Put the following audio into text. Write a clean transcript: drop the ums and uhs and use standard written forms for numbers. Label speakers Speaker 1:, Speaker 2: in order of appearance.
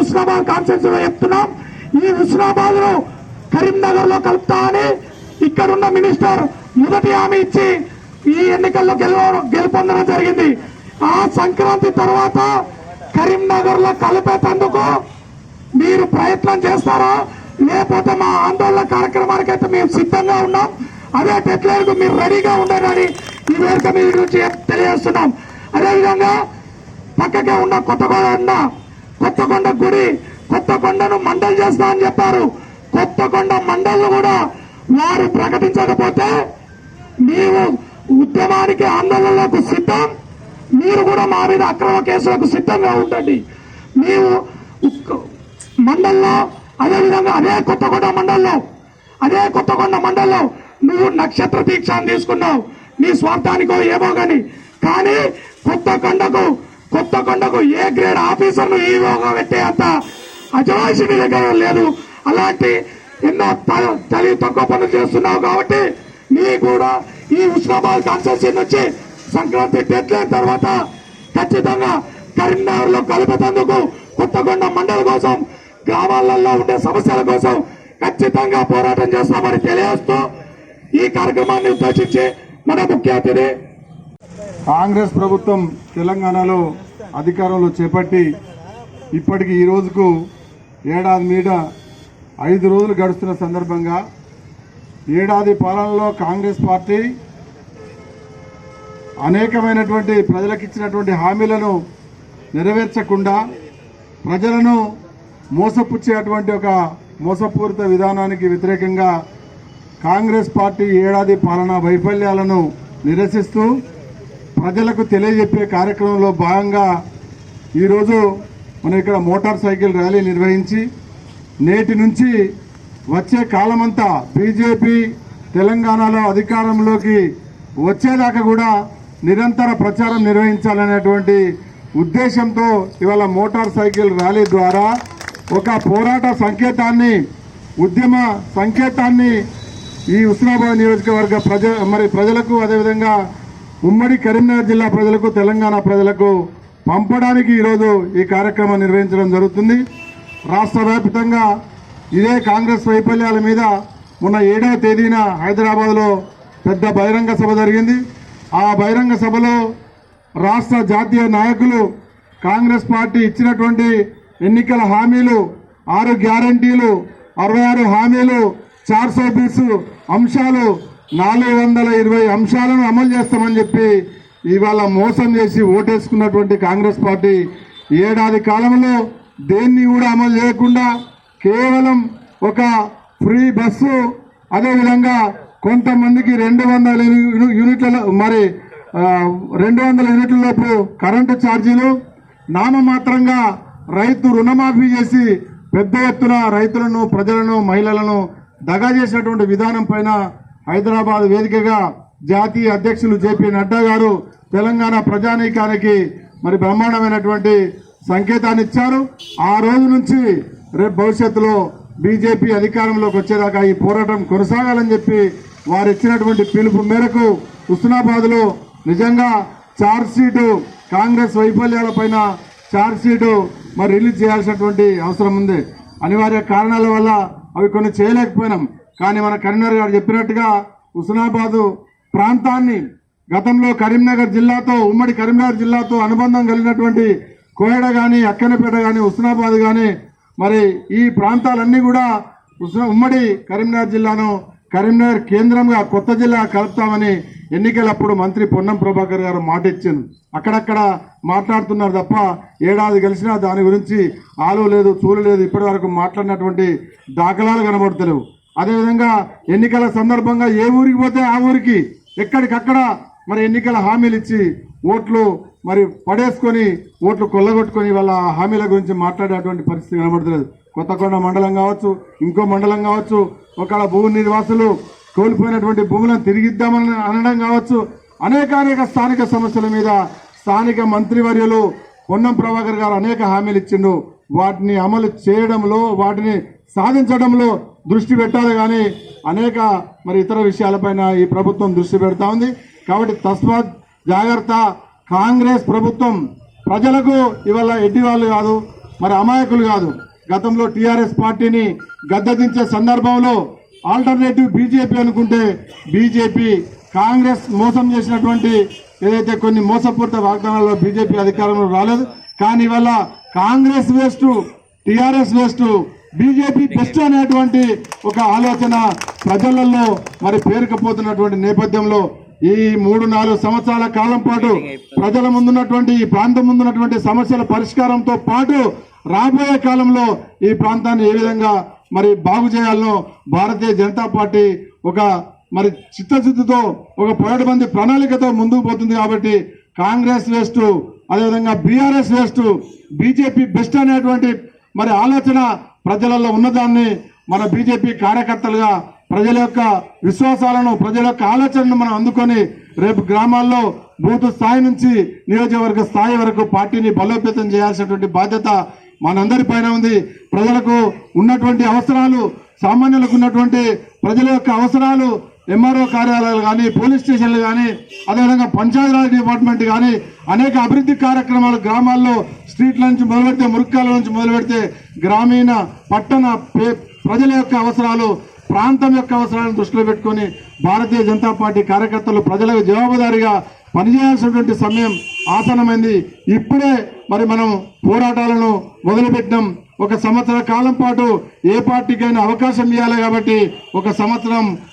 Speaker 1: హుస్నాబాద్ కాన్స్టిట్యూన్సీలో చెప్తున్నాం. ఈ హుస్నాబాద్ లో కరీంనగర్ లో కలుపుతామని ఇక్కడున్న మినిస్టర్ మొదటి హామీ ఇచ్చి ఈ ఎన్నికల్లో గెలుపొందడం జరిగింది. ఆ సంక్రాంతి తర్వాత కరీంనగర్ లో కలిపేందుకు మీరు ప్రయత్నం చేస్తారా, లేకపోతే మా ఆందోళన కార్యక్రమానికి అయితే మేము సిద్ధంగా ఉన్నాం. అదే డెడ్లైన్ కు మీరు రెడీగా ఉండాలని ఈ వేదిక మీద నుంచి తెలియజేస్తున్నాం. అదేవిధంగా పక్కకే ఉన్న కొత్తకొండ గుడి, కొత్తకొండను మండల్ చేస్తా అని చెప్పారు. కొత్తకొండ మండల్ కూడా వారు ప్రకటించకపోతే మేము ఉద్యమానికి ఆందోళనలకు సిద్ధం. మీరు కూడా మా మీద అక్రమ కేసులకు సిద్ధంగా ఉండండి. మేము మండల్లో అదేవిధంగా అదే కొత్తకొండ మండల్లో నువ్వు నక్షత్ర దీక్షను తీసుకున్నావు నీ స్వార్థానికో ఏమో కానీ కొత్తకొండకు ఏ గ్రేడ్ ఆఫీసర్ను ఈవోగా పెట్టే అంత అజమాయిషి నీ దగ్గర లేదు. అలాంటి ఎన్నో తెలివి తక్కువ పనులు చేస్తున్నావు కాబట్టి నీ కూడా ఈ హుస్నాబాద్ కాన్స్టిట్యూన్సీ నుంచి సంక్రాంతి డెడ్లైన్ తర్వాత ఖచ్చితంగా కరీంనగర్ లో కలిపేందుకు కొత్తకొండ మండలి కోసం గ్రామాలలో ఉండే సమస్యల కోసం ఖచ్చితంగా పోరాటం చేస్తామని తెలియజేస్తూ ఈ కార్యక్రమాన్ని ఉద్దేశించి మన ముఖ్య అతిథి
Speaker 2: కాంగ్రెస్ ప్రభుత్వం తెలంగాణలో అధికారంలో చేపట్టి ఇప్పటికి ఈ రోజుకు ఏడాది మీద 5 రోజులు గడుస్తున్న సందర్భంగా ఏడాది పాలనలో కాంగ్రెస్ పార్టీ అనేకమైనటువంటి ప్రజలకు ఇచ్చినటువంటి హామీలను నెరవేర్చకుండా ప్రజలను మోసపుచ్చేటువంటి ఒక మోసపూరిత విధానానికి వ్యతిరేకంగా కాంగ్రెస్ పార్టీ ఏడాది పాలనా వైఫల్యాలను నిరసిస్తూ ప్రజలకు తెలియజెప్పే కార్యక్రమంలో భాగంగా ఈరోజు మనం ఇక్కడ మోటార్ సైకిల్ ర్యాలీ నిర్వహించి నేటి నుంచి వచ్చే కాలమంతా బీజేపీ తెలంగాణలో అధికారంలోకి వచ్చేదాకా కూడా నిరంతర ప్రచారం నిర్వహించాలనేటువంటి ఉద్దేశంతో ఇవాళ మోటార్ సైకిల్ ర్యాలీ ద్వారా ఒక పోరాట సంకేతాన్ని, ఉద్యమ సంకేతాన్ని ఈ హుస్నాబాద్ నియోజకవర్గ ప్రజలకు అదేవిధంగా ఉమ్మడి కరీంనగర్ జిల్లా ప్రజలకు, తెలంగాణ ప్రజలకు పంపడానికి ఈరోజు ఈ కార్యక్రమం నిర్వహించడం జరుగుతుంది. రాష్ట్ర వ్యాప్తంగా ఇదే కాంగ్రెస్ వైఫల్యాల మీద మొన్న 7వ తేదీన హైదరాబాద్లో పెద్ద బహిరంగ సభ జరిగింది. ఆ బహిరంగ సభలో రాష్ట్ర జాతీయ నాయకులు కాంగ్రెస్ పార్టీ ఇచ్చినటువంటి ఎన్నికల హామీలు, 6 గ్యారంటీలు, 66 హామీలు, 420 అంశాలు, 420 అంశాలను అమలు చేస్తామని చెప్పి ఇవాళ మోసం చేసి ఓటేసుకున్నటువంటి కాంగ్రెస్ పార్టీ ఏడాది కాలంలో దేన్ని కూడా అమలు చేయకుండా కేవలం ఒక ఫ్రీ బస్సు, అదేవిధంగా కొంతమందికి 200 యూనిట్ల లోపు కరెంటు ఛార్జీలు, నామమాత్రంగా రైతు రుణమాఫీ చేసి పెద్ద ఎత్తున రైతులను, ప్రజలను, మహిళలను దగా చేసినటువంటి విధానం పైన హైదరాబాద్ వేదికగా జాతీయ అధ్యక్షులు జేపీ నడ్డా గారు తెలంగాణ ప్రజానీకానికి బ్రహ్మాండమైనటువంటి సంకేతాన్ని ఇచ్చారు. ఆ రోజు నుంచి రేపు భవిష్యత్తులో బీజేపీ అధికారంలోకి వచ్చేదాకా ఈ పోరాటం కొనసాగాలని చెప్పి వారు ఇచ్చినటువంటి పిలుపు మేరకు హుస్నాబాద్లో నిజంగా ఛార్జ్షీటు, కాంగ్రెస్ వైఫల్యాలపైన ఛార్జ్షీటు రిలీజ్ చేయాల్సినటువంటి అవసరం ఉంది. అనివార్య కారణాల వల్ల అవి కొన్ని చేయలేకపోయినాం. కానీ మన కరీంనగర్ గారు చెప్పినట్టుగా హుస్నాబాద్ ప్రాంతాన్ని గతంలో కరీంనగర్ జిల్లాతో, ఉమ్మడి కరీంనగర్ జిల్లాతో అనుబంధం కలిగినటువంటి కోయడ కానీ, అక్కనపేట కానీ, హుస్నాబాద్ కానీ ఈ ప్రాంతాలన్నీ కూడా ఉమ్మడి కరీంనగర్ జిల్లాను కరీంనగర్ కేంద్రంగా కొత్త జిల్లా కలుపుతామని ఎన్నికలప్పుడు మంత్రి పొన్నం ప్రభాకర్ గారు మాట ఇచ్చారు. అక్కడక్కడ మాట్లాడుతున్నారు తప్ప ఏడాది కలిసినా దాని గురించి ఆలు లేదు, చూలు లేదు, ఇప్పటి వరకు మాట్లాడినటువంటి దాఖలాలు కనబడతలేవు. అదేవిధంగా ఎన్నికల సందర్భంగా ఏ ఊరికి పోతే ఆ ఊరికి ఎక్కడికక్కడ ఎన్నికల హామీలు ఇచ్చి ఓట్లు పడేసుకొని, ఓట్లు కొల్లగొట్టుకొని వాళ్ళ హామీల గురించి మాట్లాడేటువంటి పరిస్థితి కనబడతలేదు. కొత్తకొండ మండలం కావచ్చు, ఇంకో మండలం కావచ్చు, ఒకవేళ భూ నిర్వాసులు కోల్పోయినటువంటి భూములను తిరిగిద్దామని అనడం కావచ్చు, అనేక స్థానిక సమస్యల మీద స్థానిక మంత్రివర్యులు పొన్నం ప్రభాకర్ గారు అనేక హామీలు ఇచ్చిండు. వాటిని అమలు చేయడంలో, వాటిని సాధించడంలో దృష్టి పెట్టాలి కానీ అనేక ఇతర విషయాలపైన ఈ ప్రభుత్వం దృష్టి పెడతా ఉంది. కాబట్టి తస్మాత్ జాగ్రత్త. కాంగ్రెస్ ప్రభుత్వం ప్రజలకు ఇవాళ ఎడ్డి వాళ్ళు కాదు, మరి అమాయకులు కాదు. గతంలో టీఆర్ఎస్ పార్టీని గద్దెదించే సందర్భంలో ఆల్టర్నేటివ్ బీజేపీ అనుకుంటే బీజేపీ కాంగ్రెస్ మోసం చేసినటువంటి ఏదైతే కొన్ని మోసపూరిత వాగ్దానాల్లో బీజేపీ అధికారంలో రాలేదు. కానీ ఇవాళ Congress waste, TRS waste, BJP best అనేటువంటి ఒక ఆలోచన ప్రజలలో మరి పేరుకపోతున్నటువంటి నేపథ్యంలో ఈ 3-4 సంవత్సరాల కాలం పాటు ప్రజల ముందున్నటువంటి ఈ ప్రాంతం ముందున్నటువంటి సమస్యల పరిష్కారంతో పాటు రాబోయే కాలంలో ఈ ప్రాంతాన్ని ఏ విధంగా మరి బాగు చేయాలనో భారతీయ జనతా పార్టీ ఒక మరి చిత్తశుద్ధితో ఒక 11 మంది ప్రణాళికతో ముందుకు పోతుంది. కాబట్టి కాంగ్రెస్ వేస్ట్, అదేవిధంగా బీఆర్ఎస్ వేస్ట్, బీజేపీ బెస్ట్ అనేటువంటి మరి ఆలోచన ప్రజలలో ఉన్నదాన్ని మన బీజేపీ కార్యకర్తలుగా ప్రజల యొక్క విశ్వాసాలను, ప్రజల యొక్క ఆలోచనను మనం అందుకొని రేపు గ్రామాల్లో బూత్ స్థాయి నుంచి నియోజకవర్గ స్థాయి వరకు పార్టీని బలోపేతం చేయాల్సినటువంటి బాధ్యత మనందరిపైన ఉంది. ప్రజలకు ఉన్నటువంటి అవసరాలు, సామాన్యులకు ఉన్నటువంటి ప్రజల యొక్క అవసరాలు, ఎంఆర్ఓ కార్యాలయాలు కానీ, పోలీస్ స్టేషన్లు కానీ, అదేవిధంగా పంచాయతీరాజ్ డిపార్ట్మెంట్ కానీ అనేక అభివృద్ధి కార్యక్రమాలు గ్రామాల్లో స్ట్రీట్ల నుంచి మొదలు పెడితే, మురుక్కాల నుంచి మొదలు పెడితే గ్రామీణ పట్టణ ప్రజల యొక్క అవసరాలు, ప్రాంతం యొక్క అవసరాలను దృష్టిలో పెట్టుకొని భారతీయ జనతా పార్టీ కార్యకర్తలు ప్రజలకు జవాబుదారీగా పనిచేయాల్సినటువంటి సమయం ఆసనమైంది. ఇప్పుడే మరి మనం పోరాటాలను మొదలుపెట్టినాం. 1 సంవత్సర కాలం పాటు ఏ పార్టీకైనా అవకాశం ఇవ్వాలి కాబట్టి 1 సంవత్సరం